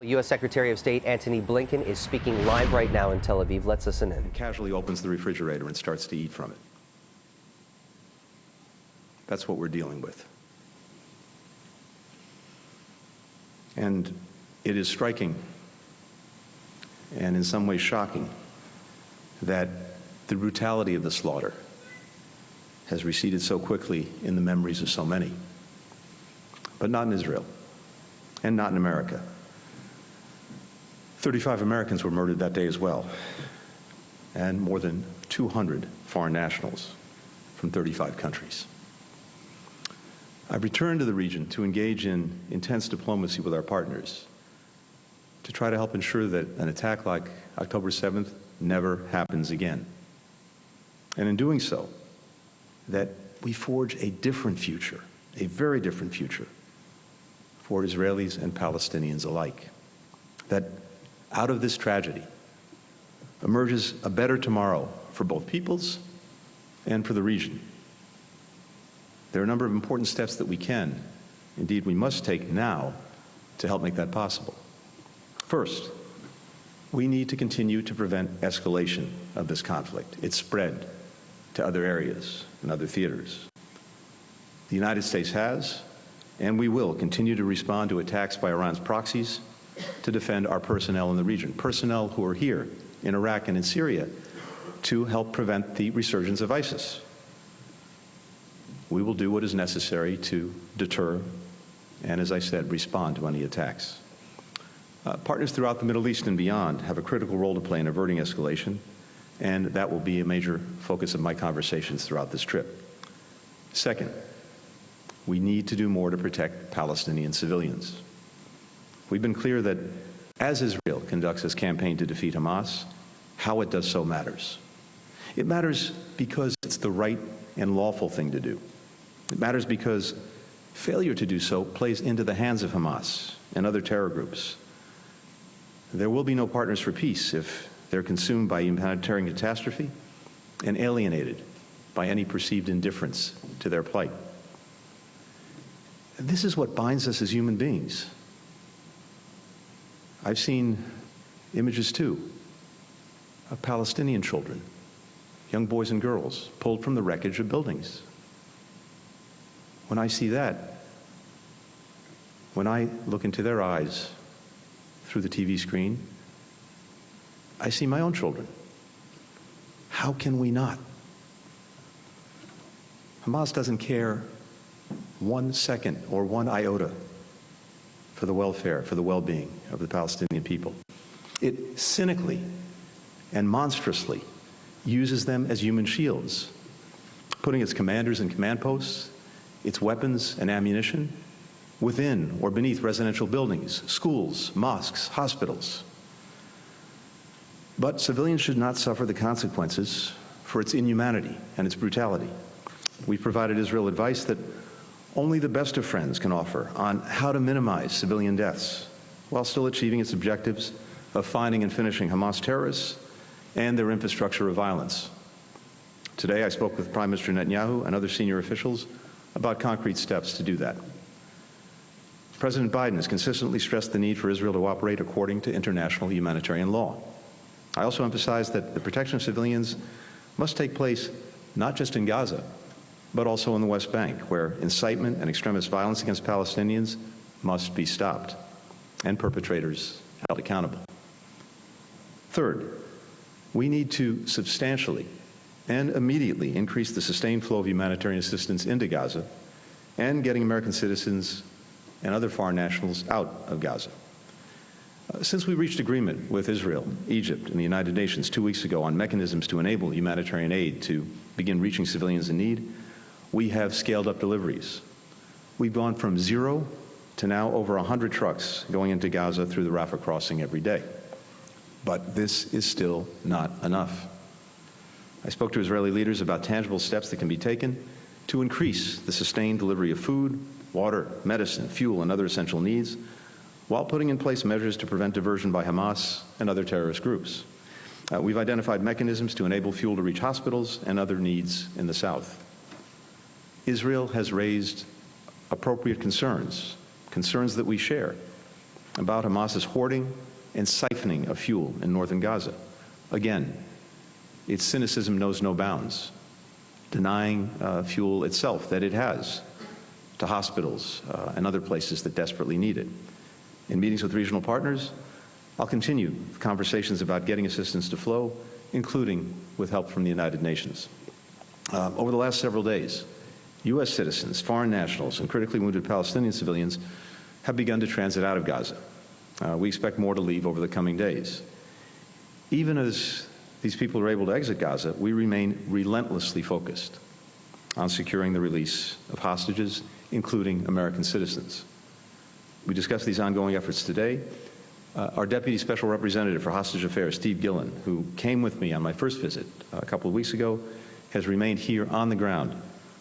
U.S. Secretary of State Antony Blinken is speaking live right now in Tel Aviv. Let's listen in. Casually opens the refrigerator and starts to eat from it. That's what we're dealing with. And it is striking and in some ways shocking that the brutality of the slaughter has receded so quickly in the memories of so many, but not in Israel and not in America. 35 Americans were murdered that day as well, and more than 200 foreign nationals from 35 countries. I've returned to the region to engage in intense diplomacy with our partners to try to help ensure that an attack like October 7th never happens again. And in doing so, that we forge a different future, a very different future for Israelis and Palestinians alike. That out of this tragedy emerges a better tomorrow for both peoples and for the region. There are a number of important steps that we can, indeed we must take now to help make that possible. First, we need to continue to prevent escalation of this conflict, its spread to other areas and other theaters. The United States has, and we will continue to respond to attacks by Iran's proxies to defend our personnel in the region, personnel who are here in Iraq and in Syria to help prevent the resurgence of ISIS. We will do what is necessary to deter and, as I said, respond to any attacks. Partners throughout the Middle East and beyond have a critical role to play in averting escalation, and that will be a major focus of my conversations throughout this trip. Second, we need to do more to protect Palestinian civilians. We've been clear that as Israel conducts its campaign to defeat Hamas, how it does so matters. It matters because it's the right and lawful thing to do. It matters because failure to do so plays into the hands of Hamas and other terror groups. There will be no partners for peace if they're consumed by humanitarian catastrophe and alienated by any perceived indifference to their plight. This is what binds us as human beings. I've seen images, too, of Palestinian children, young boys and girls, pulled from the wreckage of buildings. When I see that, when I look into their eyes through the TV screen, I see my own children. How can we not? Hamas doesn't care 1 second or 1 iota for the welfare, for the well-being of the Palestinian people. It cynically and monstrously uses them as human shields, putting its commanders and command posts, its weapons and ammunition within or beneath residential buildings, schools, mosques, hospitals. But civilians should not suffer the consequences for its inhumanity and its brutality. We've provided Israel advice that only the best of friends can offer on how to minimize civilian deaths while still achieving its objectives of finding and finishing Hamas terrorists and their infrastructure of violence. Today, I spoke with Prime Minister Netanyahu and other senior officials about concrete steps to do that. President Biden has consistently stressed the need for Israel to operate according to international humanitarian law. I also emphasized that the protection of civilians must take place not just in Gaza, but also in the West Bank, where incitement and extremist violence against Palestinians must be stopped and perpetrators held accountable. Third, we need to substantially and immediately increase the sustained flow of humanitarian assistance into Gaza and getting American citizens and other foreign nationals out of Gaza. Since we reached agreement with Israel, Egypt, and the United Nations 2 weeks ago on mechanisms to enable humanitarian aid to begin reaching civilians in need, we have scaled up deliveries. We've gone from 0 to now over 100 trucks going into Gaza through the Rafah crossing every day. But this is still not enough. I spoke to Israeli leaders about tangible steps that can be taken to increase the sustained delivery of food, water, medicine, fuel, and other essential needs, while putting in place measures to prevent diversion by Hamas and other terrorist groups. We've identified mechanisms to enable fuel to reach hospitals and other needs in the south. Israel has raised appropriate concerns that we share, about Hamas's hoarding and siphoning of fuel in northern Gaza. Again, its cynicism knows no bounds, denying fuel itself that it has to hospitals and other places that desperately need it. In meetings with regional partners, I'll continue conversations about getting assistance to flow, including with help from the United Nations. Over the last several days, U.S. citizens, foreign nationals, and critically wounded Palestinian civilians have begun to transit out of Gaza. We expect more to leave over the coming days. Even as these people are able to exit Gaza, we remain relentlessly focused on securing the release of hostages, including American citizens. We discussed these ongoing efforts today. Our Deputy Special Representative for Hostage Affairs, Steve Gillen, who came with me on my first visit a couple of weeks ago, has remained here on the ground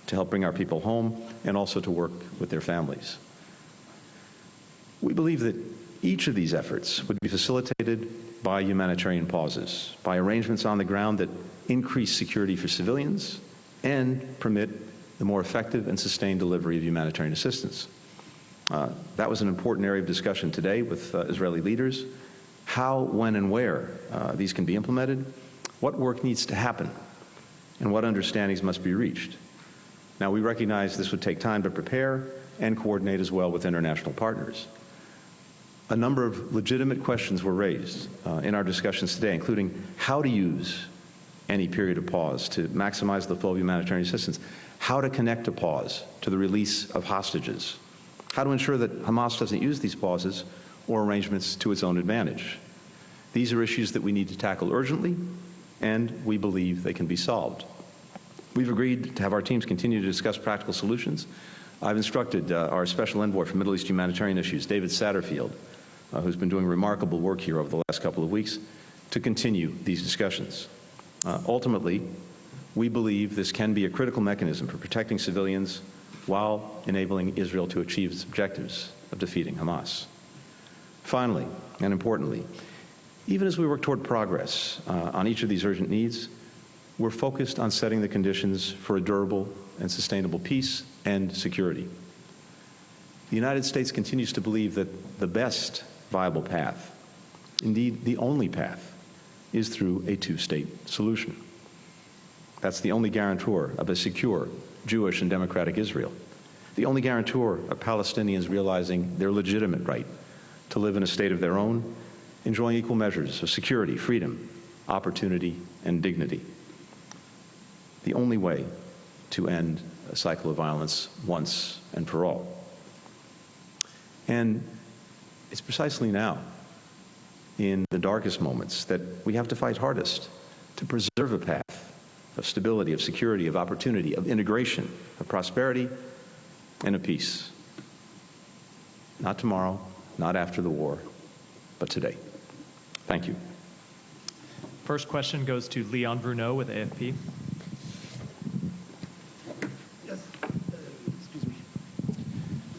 to help bring our people home and also to work with their families. We believe that each of these efforts would be facilitated by humanitarian pauses, by arrangements on the ground that increase security for civilians and permit the more effective and sustained delivery of humanitarian assistance. That was an important area of discussion today with Israeli leaders. How, when, and where these can be implemented, what work needs to happen, and what understandings must be reached. Now, we recognize this would take time to prepare and coordinate as well with international partners. A number of legitimate questions were raised in our discussions today, including how to use any period of pause to maximize the flow of humanitarian assistance, how to connect a pause to the release of hostages, how to ensure that Hamas doesn't use these pauses or arrangements to its own advantage. These are issues that we need to tackle urgently, and we believe they can be solved. We've agreed to have our teams continue to discuss practical solutions. I've instructed our Special Envoy for Middle East Humanitarian Issues, David Satterfield, who's been doing remarkable work here over the last couple of weeks, to continue these discussions. Ultimately, we believe this can be a critical mechanism for protecting civilians while enabling Israel to achieve its objectives of defeating Hamas. Finally, and importantly, even as we work toward progress on each of these urgent needs, we're focused on setting the conditions for a durable and sustainable peace and security. The United States continues to believe that the best viable path, indeed the only path, is through a two-state solution. That's the only guarantor of a secure Jewish and democratic Israel, the only guarantor of Palestinians realizing their legitimate right to live in a state of their own, enjoying equal measures of security, freedom, opportunity, and dignity. The only way to end a cycle of violence once and for all. And it's precisely now, in the darkest moments, that we have to fight hardest to preserve a path of stability, of security, of opportunity, of integration, of prosperity, and of peace. Not tomorrow, not after the war, but today. Thank you. First question goes to Leon Bruneau with AFP.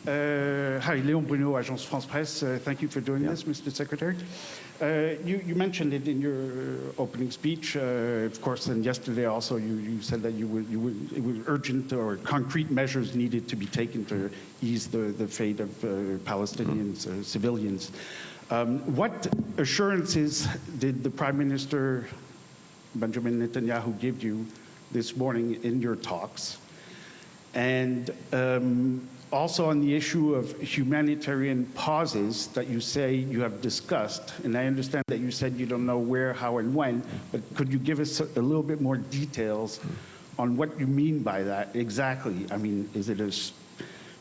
Hi, Léon Bruneau, Agence France Presse. Thank you for doing this, Mr. Secretary. You mentioned it in your opening speech, of course, and yesterday also you said that it was urgent or concrete measures needed to be taken to ease the fate of Palestinians, civilians. What assurances did the Prime Minister Benjamin Netanyahu give you this morning in your talks? And also on the issue of humanitarian pauses that you say you have discussed, and I understand that you said you don't know where, how, and when, but could you give us a little bit more details on what you mean by that exactly? I mean, is it a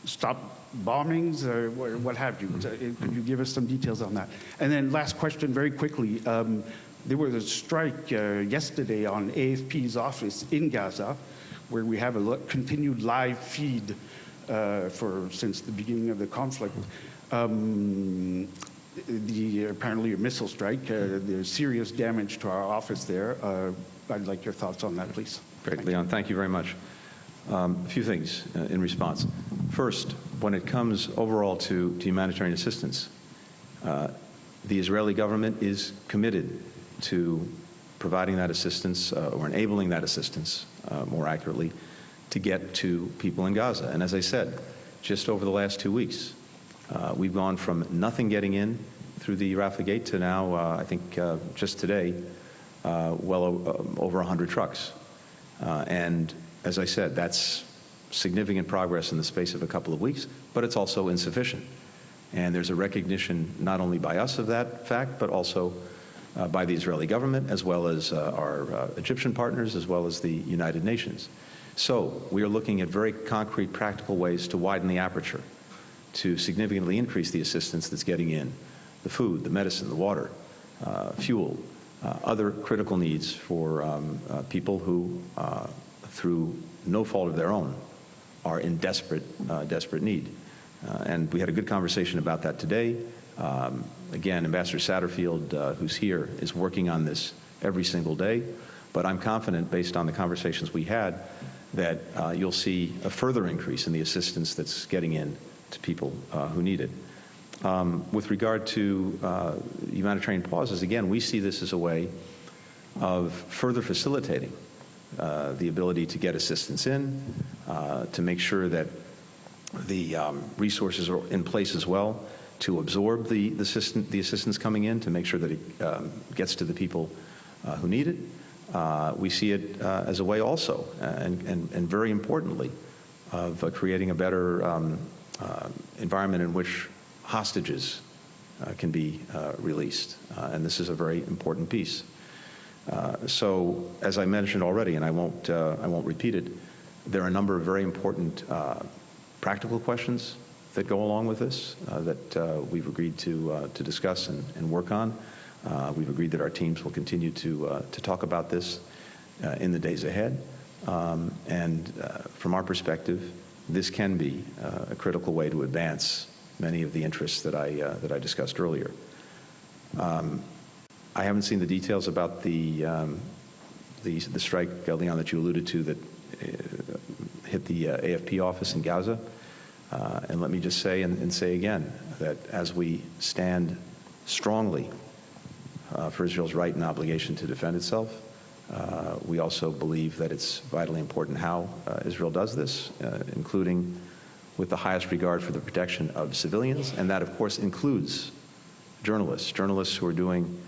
stop bombings or what have you? Could you give us some details on that? And then last question very quickly. There was a strike yesterday on AFP's office in Gaza, where we have a continued live feed since the beginning of the conflict. Apparently a missile strike, there's serious damage to our office there. I'd like your thoughts on that, please. Great, Leon, thank you very much. A few things in response. First, when it comes overall to humanitarian assistance, the Israeli government is committed to providing that assistance or enabling that assistance, more accurately, to get to people in Gaza. And as I said, just over the last 2 weeks, We've gone from nothing getting in through the Rafah Gate to now, I think just today, over 100 trucks. And as I said, that's significant progress in the space of a couple of weeks, but it's also insufficient. And there's a recognition not only by us of that fact, but also by the Israeli government, as well as our Egyptian partners, as well as the United Nations. So we are looking at very concrete, practical ways to widen the aperture, to significantly increase the assistance that's getting in, the food, the medicine, the water, fuel, other critical needs for people who, through no fault of their own, are in desperate need. And we had a good conversation about that today. Again, Ambassador Satterfield, who's here, is working on this every single day. But I'm confident, based on the conversations we had, that you'll see a further increase in the assistance that's getting in to people who need it. With regard to humanitarian pauses, again, we see this as a way of further facilitating the ability to get assistance in, to make sure that the resources are in place as well to absorb the assistance coming in, to make sure that it gets to the people who need it. We see it as a way also, and very importantly, of creating a better environment in which hostages can be released. And this is a very important piece. So, as I mentioned already, and I won't repeat it, there are a number of very important practical questions that go along with this that we've agreed to discuss and work on. We've agreed that our teams will continue to talk about this in the days ahead. And from our perspective, this can be a critical way to advance many of the interests that I discussed earlier. I haven't seen the details about the strike, Leon, that you alluded to that hit the AFP office in Gaza. And let me just say and say again that as we stand strongly for Israel's right and obligation to defend itself, we also believe that it's vitally important how Israel does this, including with the highest regard for the protection of civilians. And that, of course, includes journalists who are doing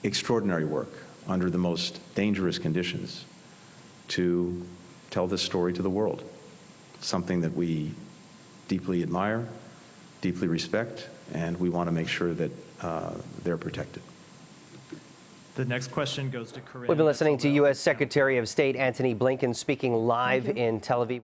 extraordinary work under the most dangerous conditions to tell this story to the world, something that we deeply admire, deeply respect, and we want to make sure that they're protected. The next question goes to Corinne. We've been listening to Betzalel. U.S. Secretary of State Antony Blinken speaking live in Tel Aviv.